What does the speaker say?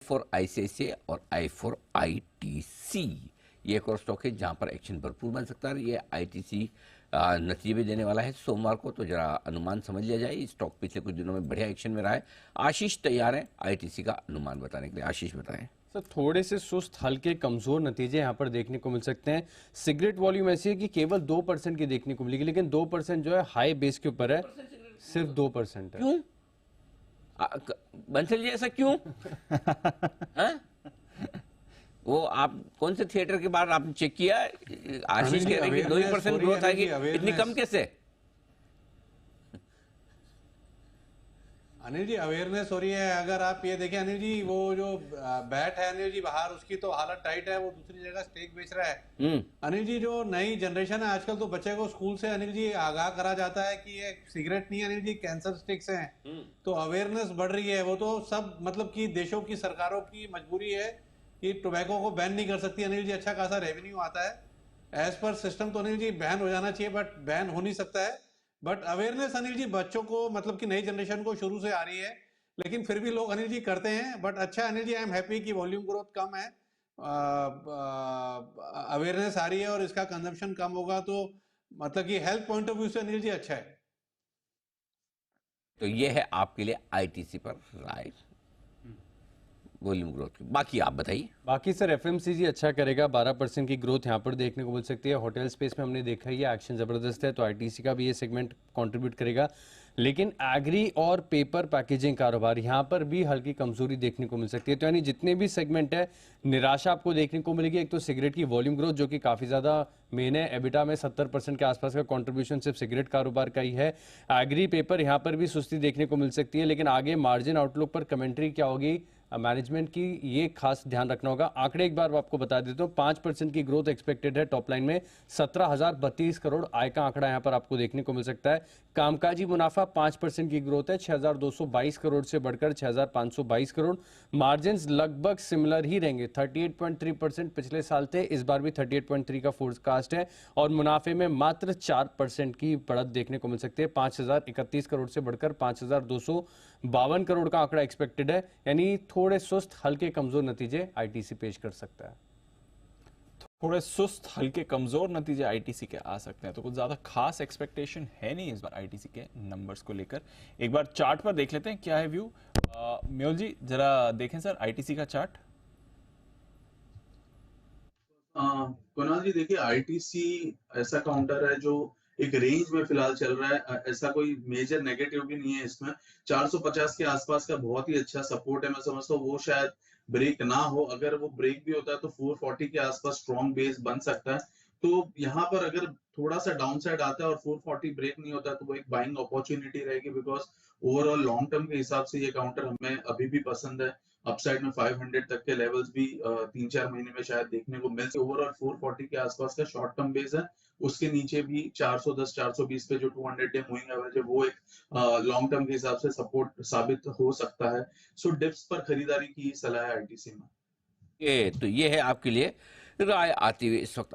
For ICICI और I for ITC. ये एक और स्टॉक है जहां पर एक्शन भरपूर बन सकता है। ये आईटीसी नतीजे भी देने वाला है सोमवार को, तो जरा अनुमान समझ लिया जाए। स्टॉक पिछले कुछ दिनों में बढ़िया एक्शन में रहा है। आशीष तैयार है आईटीसी का अनुमान बताने के लिए। आशीष बताएं। सर थोड़े से सुस्त, हल्के, कमजोर नतीजे यहाँ पर देखने को मिल सकते हैं। सिगरेट वॉल्यूम ऐसी है कि केवल 2% की देखने को मिलेगी, लेकिन 2% जो है हाई बेस के ऊपर है, सिर्फ 2% है। क्यों बंसल जी, ऐसा क्यों? हाँ? वो आप कौन से थिएटर के बाहर आपने चेक किया? आशीष कह रहे हैं कि 2% ग्रोथ आएगी, इतनी कम कैसे? अनिल जी अवेयरनेस हो रही है। अगर आप ये देखें अनिल जी, वो जो बैट है अनिल जी बाहर, उसकी तो हालत टाइट है, वो दूसरी जगह स्टेक बेच रहा है। अनिल जी जो नई जनरेशन है आजकल, तो बच्चे को स्कूल से अनिल जी आगाह करा जाता है कि ये सिगरेट नहीं अनिल जी, कैंसर स्टिक्स हैं। तो अवेयरनेस बढ़ रही है। वो तो सब मतलब कि देशों की सरकारों की मजबूरी है कि टोबैको को बैन नहीं कर सकती अनिल जी। अच्छा खासा रेवेन्यू आता है एज पर सिस्टम, तो अनिल जी बैन हो जाना चाहिए, बट बैन हो नहीं सकता है। बट अवेयरनेस अनिल जी बच्चों को मतलब कि नई जनरेशन को शुरू से आ रही है, लेकिन फिर भी लोग अनिल जी करते हैं। बट अच्छा Anil ji, I am happy कि वॉल्यूम ग्रोथ कम है, अवेयरनेस आ रही है और इसका कंजम्पशन कम होगा, तो मतलब कि हेल्थ पॉइंट ऑफ व्यू से अनिल जी अच्छा है। तो ये है आपके लिए आईटीसी पर राय वॉल्यूम ग्रोथ की। बाकी आप बताइए। बाकी सर एफएमसीजी अच्छा करेगा, 12% की ग्रोथ यहाँ पर देखने को मिल सकती है। होटल स्पेस में हमने देखा ही है एक्शन जबरदस्त है, तो आईटीसी का भी ये सेगमेंट कंट्रीब्यूट करेगा। लेकिन एग्री और पेपर पैकेजिंग कारोबार यहाँ पर भी हल्की कमजोरी देखने को मिल सकती है। तो यानी जितने भी सेगमेंट है, निराशा आपको देखने को मिलेगी। एक तो सिगरेट की वॉल्यूम ग्रोथ जो कि काफी ज्यादा मेन है, एबिटा में 70% के आसपास का कंट्रीब्यूशन सिर्फ सिगरेट कारोबार का ही है। एग्री पेपर यहाँ पर भी सुस्ती देखने को मिल सकती है, लेकिन आगे मार्जिन आउटलुक पर कमेंट्री क्या होगी मैनेजमेंट की, ये खास ध्यान रखना होगा। आंकड़े एक बार आपको बता देता हूँ, 5% की ग्रोथ एक्सपेक्टेड है टॉप लाइन में। 17,032 करोड़ आय का आंकड़ा यहां पर आपको देखने को मिल सकता है। कामकाजी मुनाफा 5% की ग्रोथ है, 6,222 करोड़ से बढ़कर 6,522 करोड़। मार्जिन लगभग सिमिलर ही रहेंगे, 38.3% पिछले साल थे, इस बार भी 38.3 का फोरकास्ट है। और मुनाफे में मात्र 4% की बढ़त देखने को मिल सकती है, 5,031 करोड़ से बढ़कर 5,252 करोड़ का आंकड़ा एक्सपेक्टेड है। यानी थोड़े सुस्त, हल्के, कमजोर नतीजे आईटीसी पेश कर सकता है। थोड़े सुस्त, हल्के, कमजोर नतीजे आईटीसी के आ सकते हैं, तो कुछ ज्यादा खास एक्सपेक्टेशन है नहीं इस बार आईटीसी के नंबर्स को लेकर। एक बार चार्ट पर देख लेते हैं क्या है व्यू। मेहुल जी जरा देखें सर आईटीसी का चार्ट। कुणाल जी देखिए, आईटीसी ऐसा काउंटर है जो एक रेंज में फिलहाल चल रहा है। ऐसा कोई मेजर नेगेटिव भी नहीं है इसमें। 450 के आसपास का बहुत ही अच्छा सपोर्ट है। मैं समझता हूँ वो शायद ब्रेक ना हो। अगर वो ब्रेक भी होता है तो 440 के आसपास स्ट्रॉन्ग बेस बन सकता है। तो यहाँ पर अगर थोड़ा सा डाउन साइड आता है और 440 ब्रेक नहीं होता तो वो एक बाइंग अपॉर्चुनिटी रहेगी, बिकॉज ओवरऑल लॉन्ग टर्म के हिसाब से ये काउंटर हमें अभी भी पसंद है। अपसाइड में 500 तक के लेवल्स भी 3-4 महीने में शायद देखने को मिल। ओवरऑल 440 के आसपास का शॉर्ट टर्म बेस है। उसके नीचे भी 410 420 पे जो 200 डे मूविंग एवरेज है, वो एक लॉन्ग टर्म के हिसाब से सपोर्ट साबित हो सकता है। सो डिप्स पर खरीदारी की सलाह है आईटीसी में। तो ये है आपके लिए राय आती हुई इस वक्त।